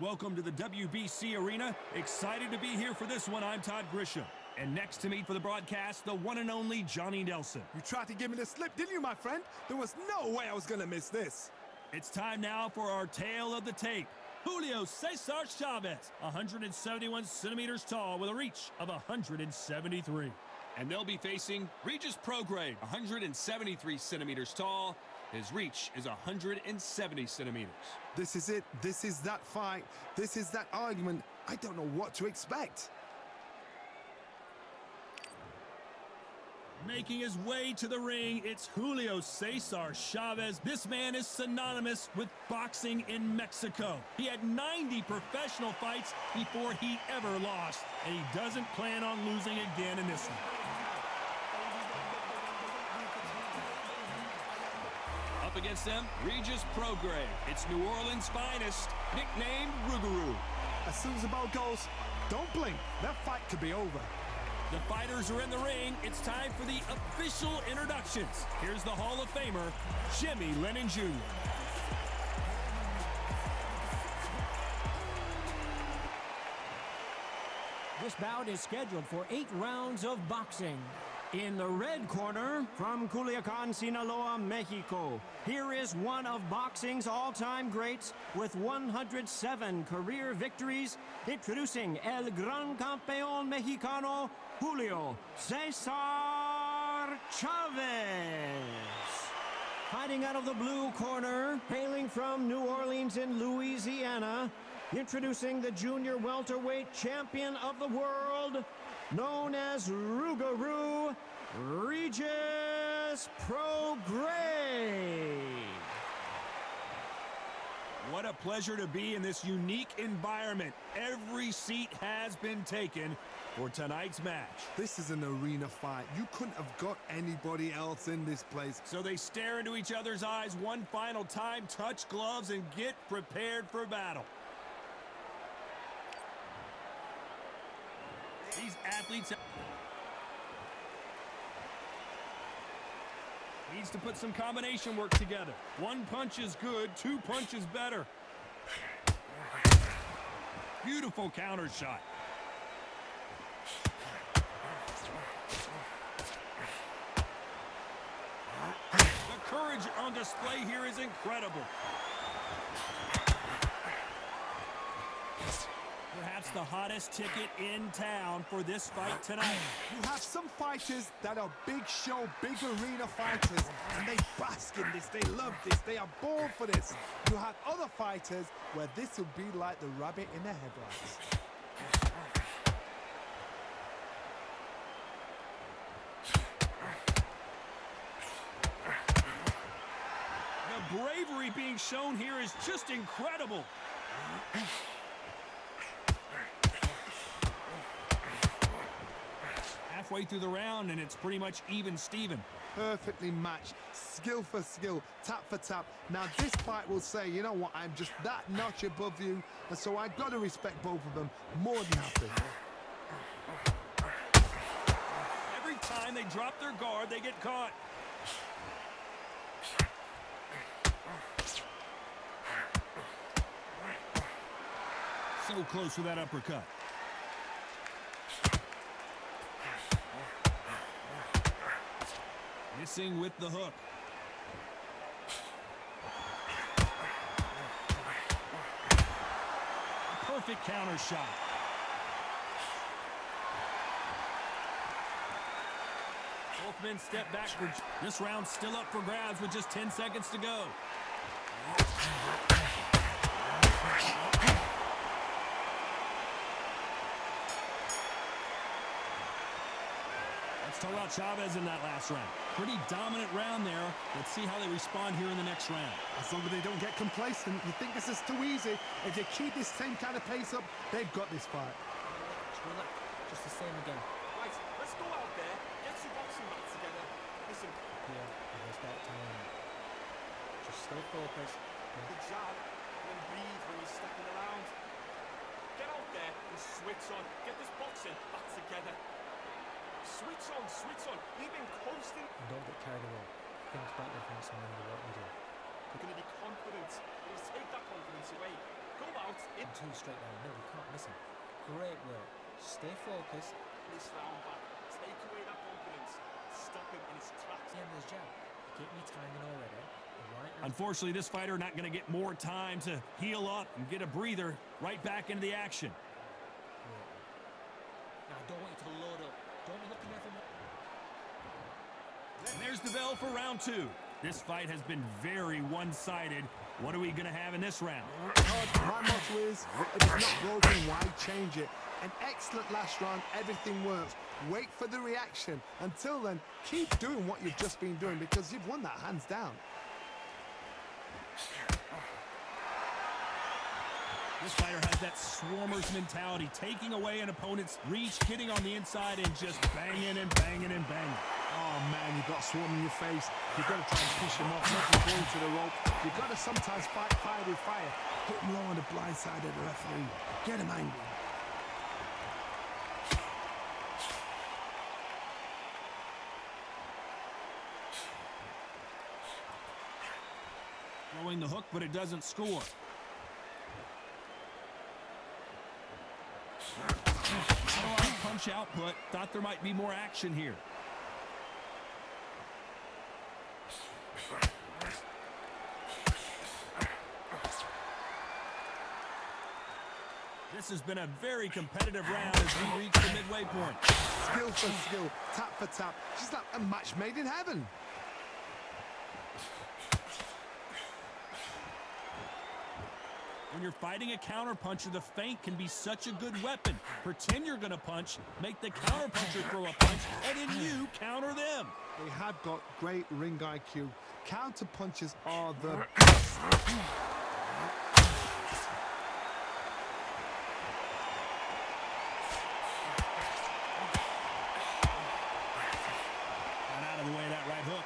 Welcome to the WBC Arena. Excited to be here for this one. I'm Todd Grisham. And next to me for the broadcast, the one and only Johnny Nelson. You tried to give me the slip, didn't you, my friend? There was no way I was going to miss this. It's time now for our tale of the tape. Julio Cesar Chàvez, 171 centimeters tall with a reach of 173. And they'll be facing Chàvez Prograis, 173 centimeters tall. His reach is 170 centimeters. This is it. This is that fight. This is that argument. I don't know what to expect. Making his way to the ring, it's Julio Cesar Chàvez. This man is synonymous with boxing in Mexico. He had 90 professional fights before he ever lost, and he doesn't plan on losing again in this one. Up against them, Chàvez Prograis. It's New Orleans' finest, nicknamed Rougarou. As soon as the bell goes, don't blink. That fight could be over. The fighters are in the ring. It's time for the official introductions. Here's the Hall of Famer, Jimmy Lennon Jr. This bout is scheduled for 8 rounds of boxing. In the red corner, from Culiacan, Sinaloa, Mexico, here is one of boxing's all-time greats with 107 career victories, introducing El Gran Campeón Mexicano, Julio Cesar Chàvez. Fighting out of the blue corner, hailing from New Orleans in Louisiana, introducing the junior welterweight champion of the world, known as Rougarou, Chàvez Prograis. What a pleasure to be in this unique environment. Every seat has been taken for tonight's match. This is an arena fight. You couldn't have got anybody else in this place. So they stare into each other's eyes one final time, touch gloves, and get prepared for battle. These athletes needs to put some combination work together. One punch is good, 2 punches better. Beautiful counter shot. The courage on display here is incredible. Perhaps the hottest ticket in town for this fight tonight. You have some fighters that are big show, big arena fighters, and they bask in this, they love this, they are born for this. You have other fighters where this will be like the rabbit in the headlights. The bravery being shown here is just incredible. Halfway through the round, and it's pretty much even Steven. Perfectly matched, skill for skill, tap for tap. Now this fight will say, you know what, I'm just that notch above you, and so I've got to respect both of them more than happy. Every time they drop their guard, they get caught. So close with that uppercut. Missing with the hook. Perfect counter shot. Both men step backward. This round's still up for grabs with just 10 seconds to go. Let's talk about Chàvez in that last round. Pretty dominant round there. Let's see how they respond here in the next round. As long as they don't get complacent, you think this is too easy. If they keep this same kind of pace up, they've got this fight. Just the same again. Right, let's go out there, get some boxing mats together. Listen. Yeah, there's that time. Just stay focused. Good job. And breathe when you're stepping around. Get out there and switch on. Get this boxing back together. Switch on. We've been coasting. Don't get carried away. Think back and think remember what we do. You're going to be confident. You take that confidence away. Go out. In Two straight down the middle. You can't miss him. Great work. Stay focused. this round back. Take away that confidence. Stop him in his tracks. The end of his jab. You're getting your timing already. The right hand. Unfortunately, this fighter not going to get more time to heal up and get a breather right back into the action. Now, I don't want you to load up. Don't be looking there for more. And there's the bell for round 2. This fight has been very one-sided. What are we going to have in this round? My motto is, if it's not broken, why change it? An excellent last round, everything works. Wait for the reaction. Until then, keep doing what you've just been doing because you've won that hands down. This fighter has that swarmer's mentality, taking away an opponent's reach, getting on the inside, and just banging and banging and banging. Oh man, you've got swarm in your face. You've got to try and push him off, make him go into the rope. You've got to sometimes fight fire with fire. Hit him low on the blind side of the referee. Get him angry. Throwing the hook, but it doesn't score. Not a lot of punch output. Thought there might be more action here. This has been a very competitive round as we reach the midway point. Skill for skill, tap for tap. Just like a match made in heaven. When you're fighting a counterpuncher, the feint can be such a good weapon. Pretend you're going to punch, make the counterpuncher throw a punch, and then you counter them. They have got great ring IQ. Counter punches are the best. Got out of the way of that right hook.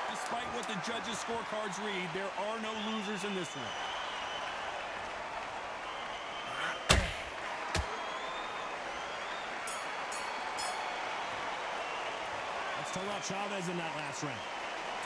Despite what the judges' scorecards read, there are no losers in this one. Let's talk about Chàvez in that last round.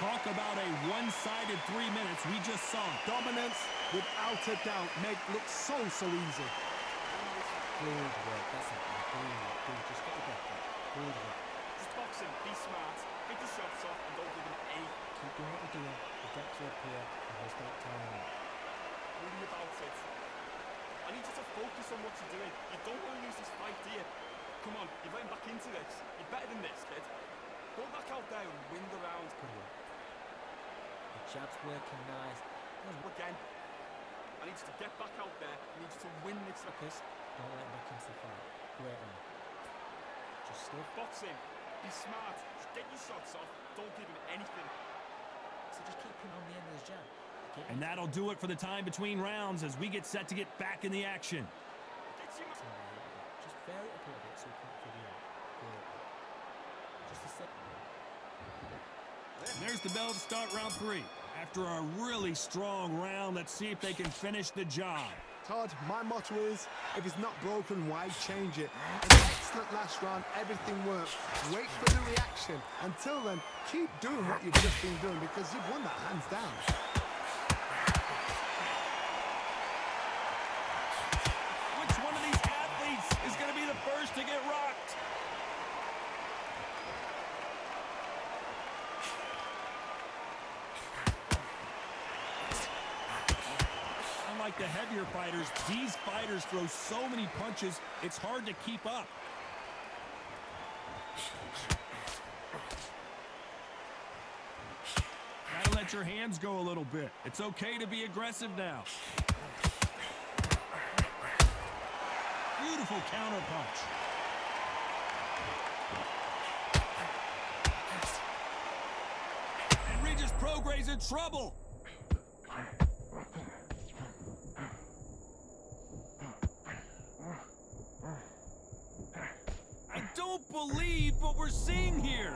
Talk about a one-sided 3 minutes we just saw. Dominance, without a doubt, make look so easy. Good work. That's it. Good. Just get the breath back. Good work. Just box him. Be smart. Get your shots off and don't give him any. Keep doing what you're doing. The depths are up here, and he'll start timing out. Worry about it. I need you to focus on what you're doing. You don't want to lose this fight, do you? Come on, you're getting back into this. You're better than this, kid. Go back out there and win the round. Good work. The jab's working nice. Again. I need you to get back out there. I need you to win this. Focus. Don't let him back into the fight. Great round. Just stay. Box him. Be smart. Just get your shots off. Don't give him anything. So just keep him on the end of his jab. Keep And that'll do it for the time between rounds as we get set to get back in the action. Get your Just vary it up a little bit so we can't figure out. Good. Just a second. And there's the bell to start round 3. After a really strong round, let's see if they can finish the job. Todd, my motto is, if it's not broken, why change it? An excellent last round, everything works. Wait for the reaction. Until then, keep doing what you've just been doing because you've won that hands down. Which one of these athletes is going to be the first to get rocked? Unlike the heavier fighters, these fighters throw so many punches, it's hard to keep up. Gotta let your hands go a little bit. It's okay to be aggressive now. Beautiful counter punch. And Chàvez Prograis in trouble. I don't believe what we're seeing here.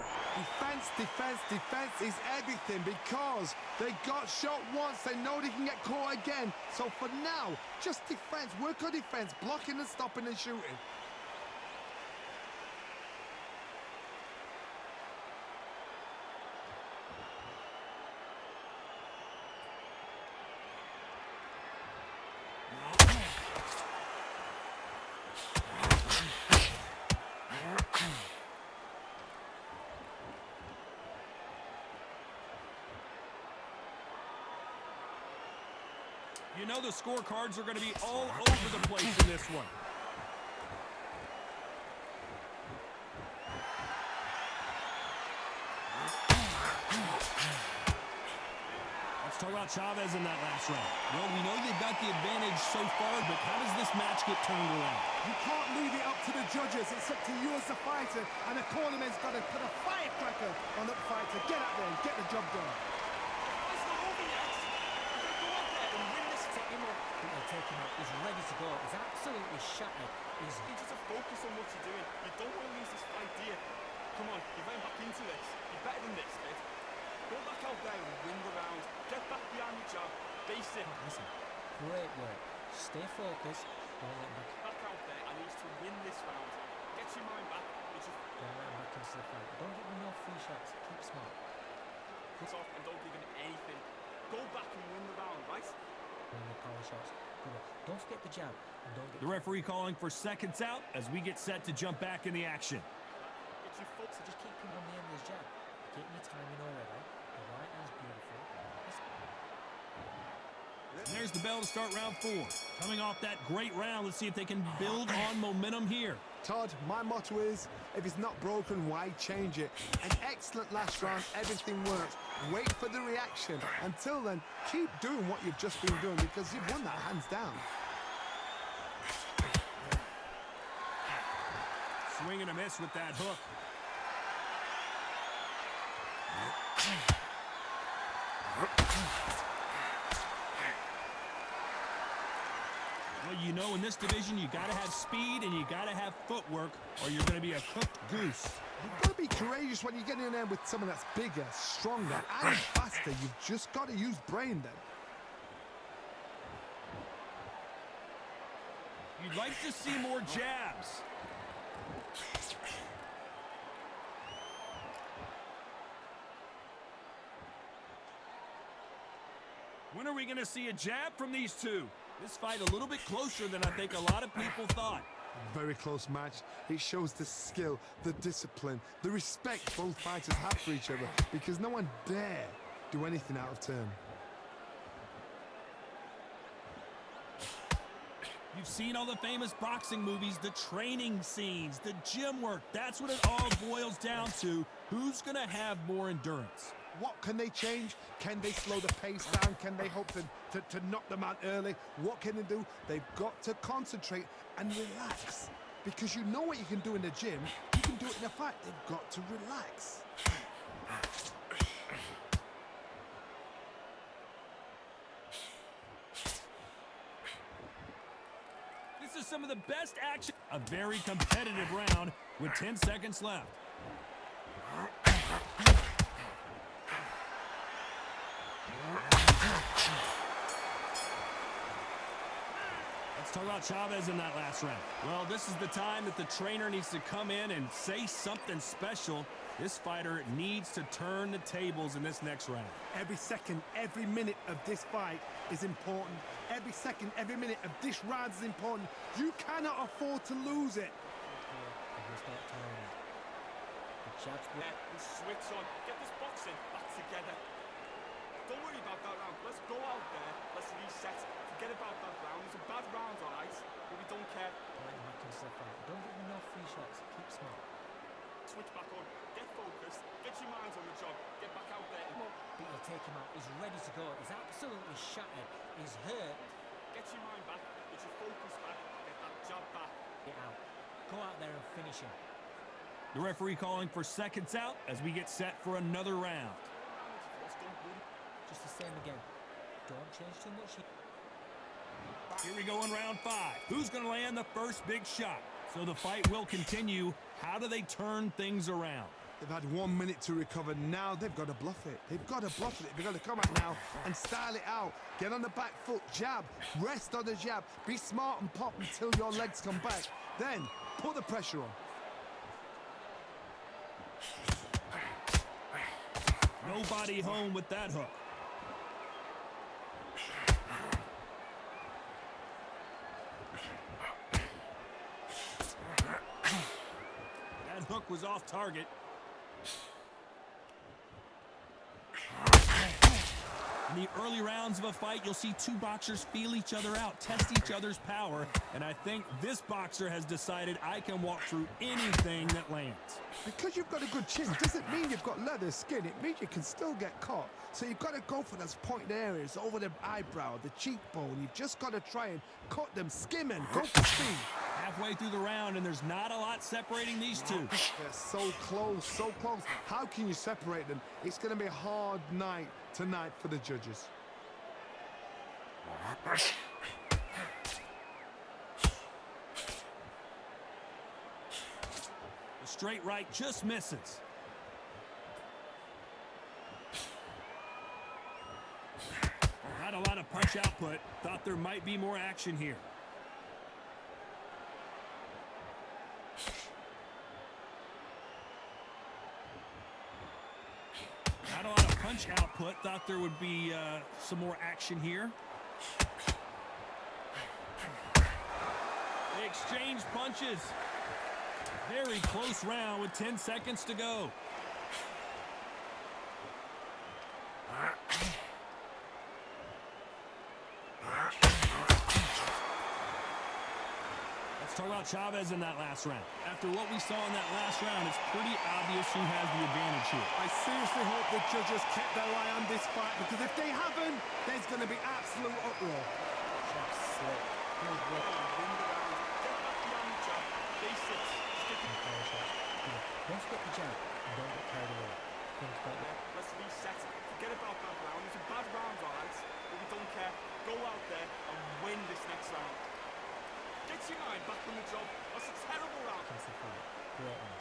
Defense is everything because they got shot once, they know they can get caught again. So for now, just defense, work on defense, blocking and stopping and shooting. You know the scorecards are going to be all over the place in this one. Let's talk about Chàvez in that last round. Well, we know they've got the advantage so far, but how does this match get turned around? You can't leave it up to the judges. It's up to you as the fighter, and the cornerman's got to put a firecracker on that fighter. Get out there and get the job done. It's not over yet. You've got to go out there and win this. Set him up. They'll take him out. He's ready to go. He's absolutely shattered. You just have to focus on what you're doing. You don't want to lose this fight, do you? Come on, you're getting back into this. You're better than this, kid. Go back out there and win the round. Get back behind the jab. Base it. Listen, great work. Stay focused. Don't let him Back out there and needs to win this round. Get your mind back. It's just don't let him back into the fight. Don't give him no free shots. Keep smart. put off and don't give him anything. Go back and win the round, right? Win the power shots. Good work. Don't forget the jab. And don't get The referee calling for seconds out as we get set to jump back in the action. Get your foot. So just keep him on the end of his jab. Getting your timing already. The right hand's beautiful. And there's the bell to start round 4. Coming off that great round, let's see if they can build on momentum here. Todd, my motto is, if it's not broken, why change it? An excellent last round, everything works. Wait for the reaction. Until then, keep doing what you've just been doing because you've won that hands down. Swing and a miss with that hook. Well, you know, in this division, you got to have speed and you got to have footwork, or you're going to be a cooked goose. You've got to be courageous when you get in there with someone that's bigger, stronger, and faster. You've just got to use brain then. You'd like to see more jabs. When are we going to see a jab from these two? This fight a little bit closer than I think a lot of people thought. Very close match. It shows the skill, the discipline, the respect both fighters have for each other because no one dare do anything out of turn. You've seen all the famous boxing movies, the training scenes, the gym work. That's what it all boils down to. Who's going to have more endurance? What can they change? Can they slow the pace down? Can they hope to knock them out early? What can they do? They've got to concentrate and relax. Because you know what you can do in the gym, you can do it in a fight. They've got to relax. This is some of the best action. A very competitive round with 10 seconds left. Let's talk about Chàvez in that last round. Well, this is the time that the trainer needs to come in and say something special. This fighter needs to turn the tables in this next round. Every second, every minute of this fight is important. Every second, every minute of this round is important. You cannot afford to lose it. The jab's good. And switch on. Get this boxing back together. Don't worry about that round. Let's go out there. Let's reset. Forget about that round. It's a bad round, all right? But we don't care. Don't let him back into the fight. Don't give him no free shots. Keep smart. Switch back on. Get focused. Get your minds on the job. Get back out there. But you'll take him out. He's ready to go. He's absolutely shattered. He's hurt. Get your mind back. Get your focus back. Get that jab back. Get out. Go out there and finish him. The referee calling for seconds out as we get set for another round. Just the same again. Don't change too much. Here we go in round 5. Who's going to land the first big shot? So the fight will continue. How do they turn things around? They've had 1 minute to recover. Now they've got to bluff it. They've got to bluff it. They've got to come out now and style it out. Get on the back foot, jab, rest on the jab. Be smart and pop until your legs come back. Then put the pressure on. Nobody home with that hook. That hook was off target. In the early rounds of a fight, you'll see two boxers feel each other out, test each other's power, and I think this boxer has decided I can walk through anything that lands. Because you've got a good chin doesn't mean you've got leather skin. It means you can still get caught. So you've got to go for those pointed areas over the eyebrow, the cheekbone. You've just got to try and cut them, skim and go for speed. Halfway through the round, and there's not a lot separating these two. They're so close, so close. How can you separate them? It's going to be a hard night tonight for the judges. The straight right just misses. Not a lot of punch output. Thought there might be more action here. Not a lot of punch output. Thought there would be some more action here. They exchange punches. Very close round with 10 seconds to go. Let's talk about Chàvez in that last round. After what we saw in that last round, it's pretty obvious who has the advantage here. I seriously hope the judges kept their eye on this fight, because if they haven't, there's going to be absolute uproar. Chef's slick. Good work. Win the round. Get back behind the jab. Basics. Stick it. Don't forget the jab and don't get carried away. Think about that. Let's reset. Forget about that round. It's a bad round, alright? But we don't care. Go out there and win this next round. Get your mind back on the job. That's a terrible round. That's the fight. Great one.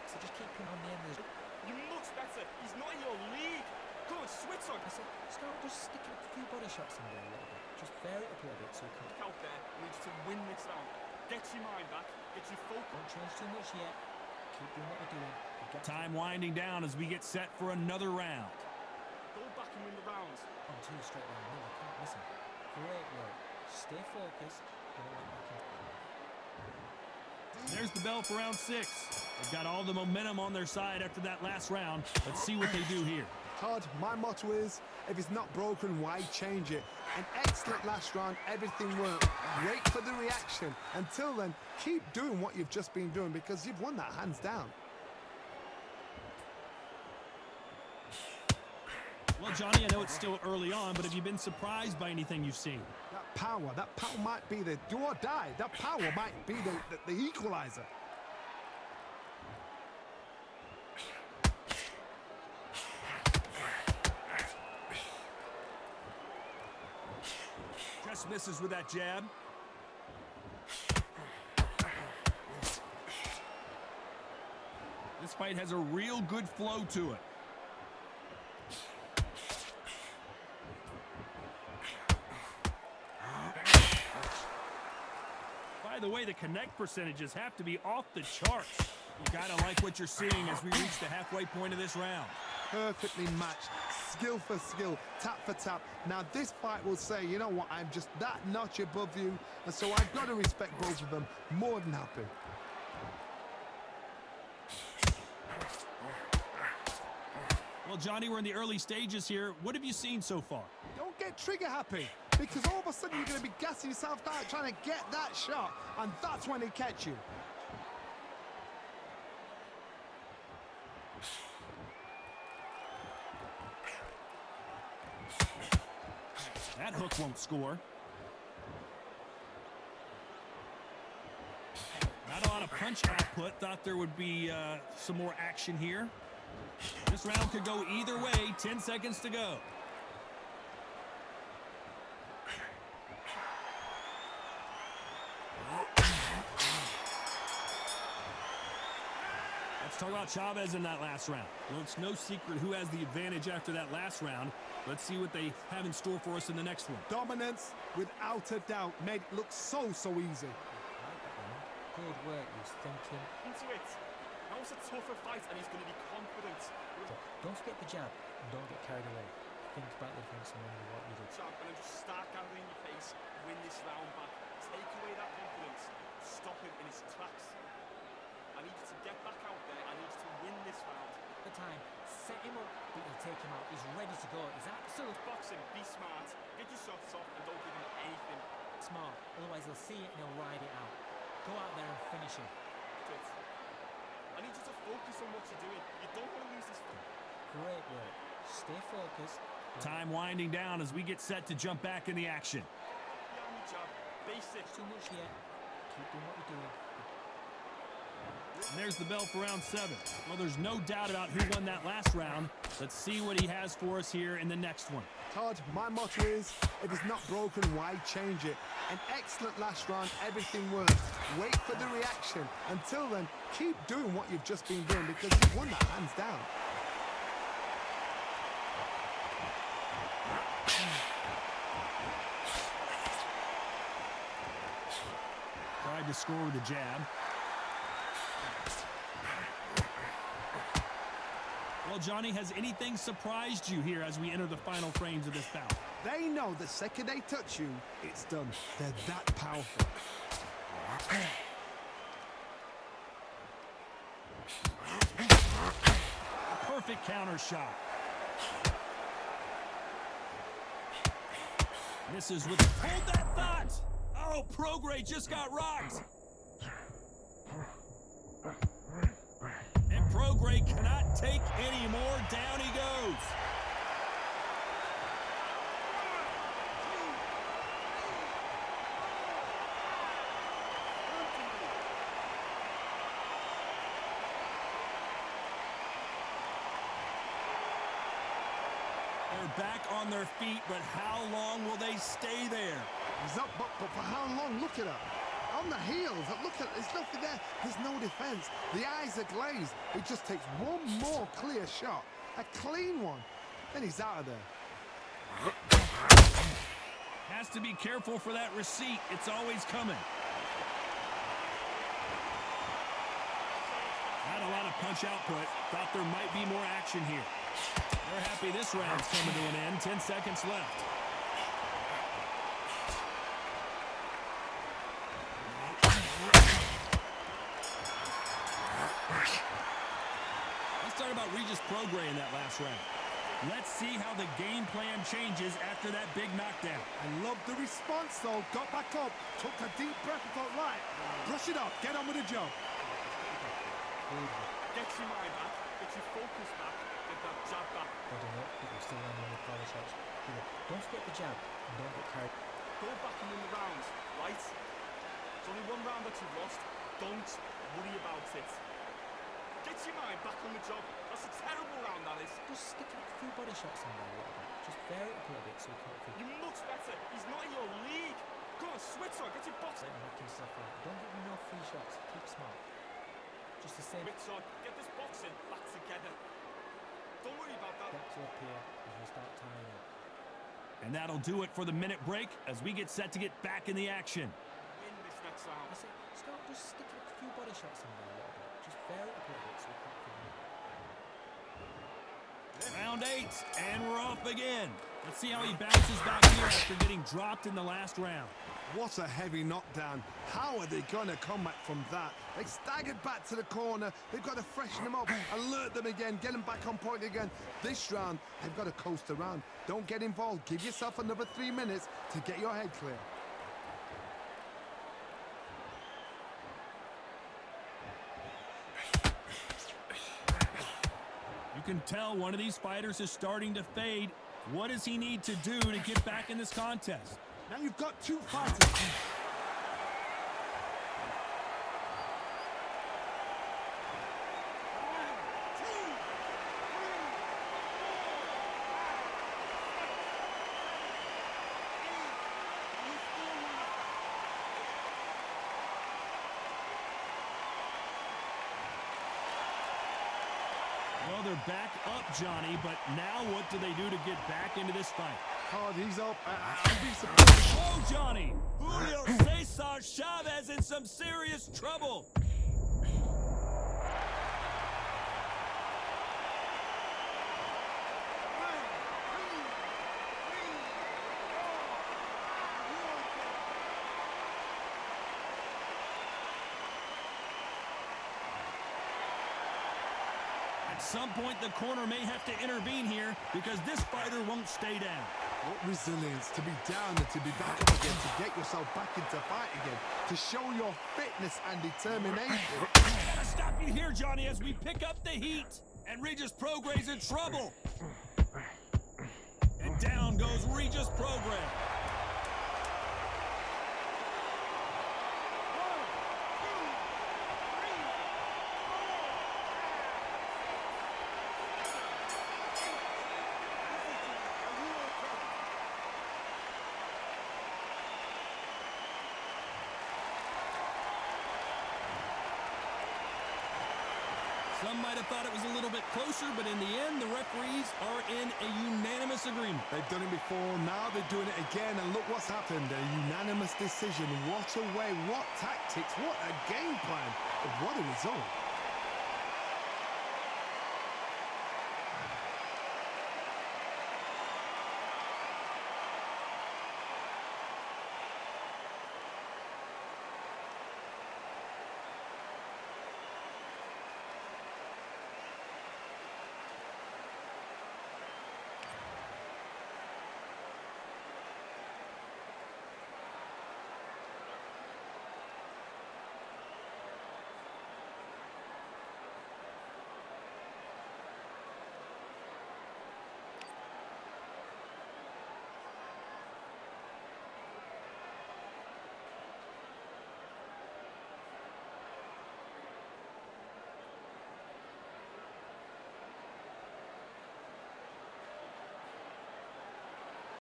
So just keep him on the end of the... You're much better. He's not in your league. Come on, switch on. I said, start just sticking a few body shots in there a little bit. Just vary it up a little bit so you can... Look out there. We need to win this round. Get your mind back. Get your focus. Don't change too much yet. Keep doing what you're doing. You get Time winding down as we get set for another round. Go back and win the rounds. on two straight round. No, I can't miss him. Great work. Stay focused. Don't let back in. There's the bell for round 6. They've got all the momentum on their side after that last round. Let's see what they do here. Todd, my motto is, if it's not broken, why change it? An excellent last round, everything worked. Wait for the reaction. Until then, keep doing what you've just been doing, because you've won that hands down. Well, Johnny, I know it's still early on, but have you been surprised by anything you've seen? That power might be the do or die. That power might be the equalizer. Just misses with that jab. This fight has a real good flow to it. By the way, the connect percentages have to be off the charts. You gotta like what you're seeing as we reach the halfway point of this round. Perfectly matched, skill for skill, tap for tap. Now this fight will say, you know what, I'm just that notch above you, and so I've got to respect both of them. More than happy. Well, Johnny, we're in the early stages here. What have you seen so far? Don't get trigger happy, because all of a sudden you're going to be gassing yourself out trying to get that shot, and that's when they catch you. That hook won't score. Not a lot of punch output. Thought there would be some more action here. This round could go either way. 10 seconds to go. Let's talk about Chàvez in that last round. Well, it's no secret who has the advantage after that last round. Let's see what they have in store for us in the next one. Dominance, without a doubt, made it look so easy. Good work, he's thinking. Into it. Now it's a tougher fight and he's going to be confident. Don't forget the jab and don't get carried away. Think about the difference and remember what you did. Jab and then just start gathering your pace. Win this round back. Take away that confidence. Stop him in his tracks. I need you to get back out there. I need you to win this round. The time, set him up, but you take him out. He's ready to go. He's absolutely Boxing, be smart. Get your shots off and don't give him anything. smart. Otherwise, he'll see it and he'll ride it out. Go out there and finish him. Good. I need you to focus on what you're doing. You don't want to lose this fight. Great work. Stay focused. Time winding down as we get set to jump back in the action. The army job, basic. Too much yet. Keep doing what you're doing. And there's the bell for round 7. Well, there's no doubt about who won that last round. Let's see what he has for us here in the next one. Todd, my motto is, if it's not broken, why change it? An excellent last round, everything worked. Wait for the reaction. Until then, keep doing what you've just been doing because you've won that hands down. Tried to score with a jab. Well, Johnny, has anything surprised you here as we enter the final frames of this bout? They know the second they touch you, it's done. They're that powerful. A perfect counter shot. Misses with hold that thought. Oh, Prograis just got rocked. And Prograis cannot take any more. Down he goes. They're back on their feet, but how long will they stay there? He's up, but for how long? Look at her. On the heels, look at, there's nothing there. There's no defense. The eyes are glazed. It just takes one more clear shot. A clean one. Then he's out of there. Has to be careful for that receipt. It's always coming. Not a lot of punch output. Thought there might be more action here. They're happy this round's coming to an end. 10 seconds left. Let's talk about Chàvez Prograis in that last round. Let's see how the game plan changes after that big knockdown. I love the response though. Got back up, took a deep breath and thought, right, brush it off, get on with the job. Get your mind back, get your focus back, get that jab back. Holding up, but you're still landing with power shots. Don't forget the jab and don't get carried. Go back and win the rounds, right? It's only one round that you've lost. Don't worry about it. Get your mind back on the job. That's a terrible round, that is. Just stick a few body shots in there a little bit. Just vary it up a little bit so you can't feel. You're much better. He's not in your league. Come on, switch on. Get your box. And knocking stuff out. Don't give him no free shots. Keep smart. Just the same. Switch on. Get this boxing back together. Don't worry about that. Get to up here and he'll start tying up. And that'll do it for the minute break as we get set to get back in the action. Win this next round. I said, just stick a few body shots in there a little bit. Just vary it up a little bit so you can't feel it. Round 8, and we're off again. Let's see how he bounces back here after getting dropped in the last round. What a heavy knockdown. How are they going to come back from that? They staggered back to the corner. They've got to freshen them up, alert them again, get them back on point again. This round, they've got to coast around. Don't get involved. Give yourself another 3 minutes to get your head clear. You can tell one of these fighters is starting to fade. What does he need to do to get back in this contest? Now you've got two fighters. Well, they're back up, Johnny, but now what do they do to get back into this fight? Todd, he's up. I'd be surprised. Oh, Johnny! Julio Cesar Chàvez in some serious trouble. At some point, the corner may have to intervene here because this fighter won't stay down. What resilience to be down and to be back up again, to get yourself back into fight again, to show your fitness and determination. Gotta stop you here, Johnny, as we pick up the heat. And Regis Prograis in trouble. And down goes Regis Prograis. Some might have thought it was a little bit closer, but in the end, the referees are in a unanimous agreement. They've done it before, now they're doing it again, and look what's happened. A unanimous decision. What a way, what tactics, what a game plan. What a result.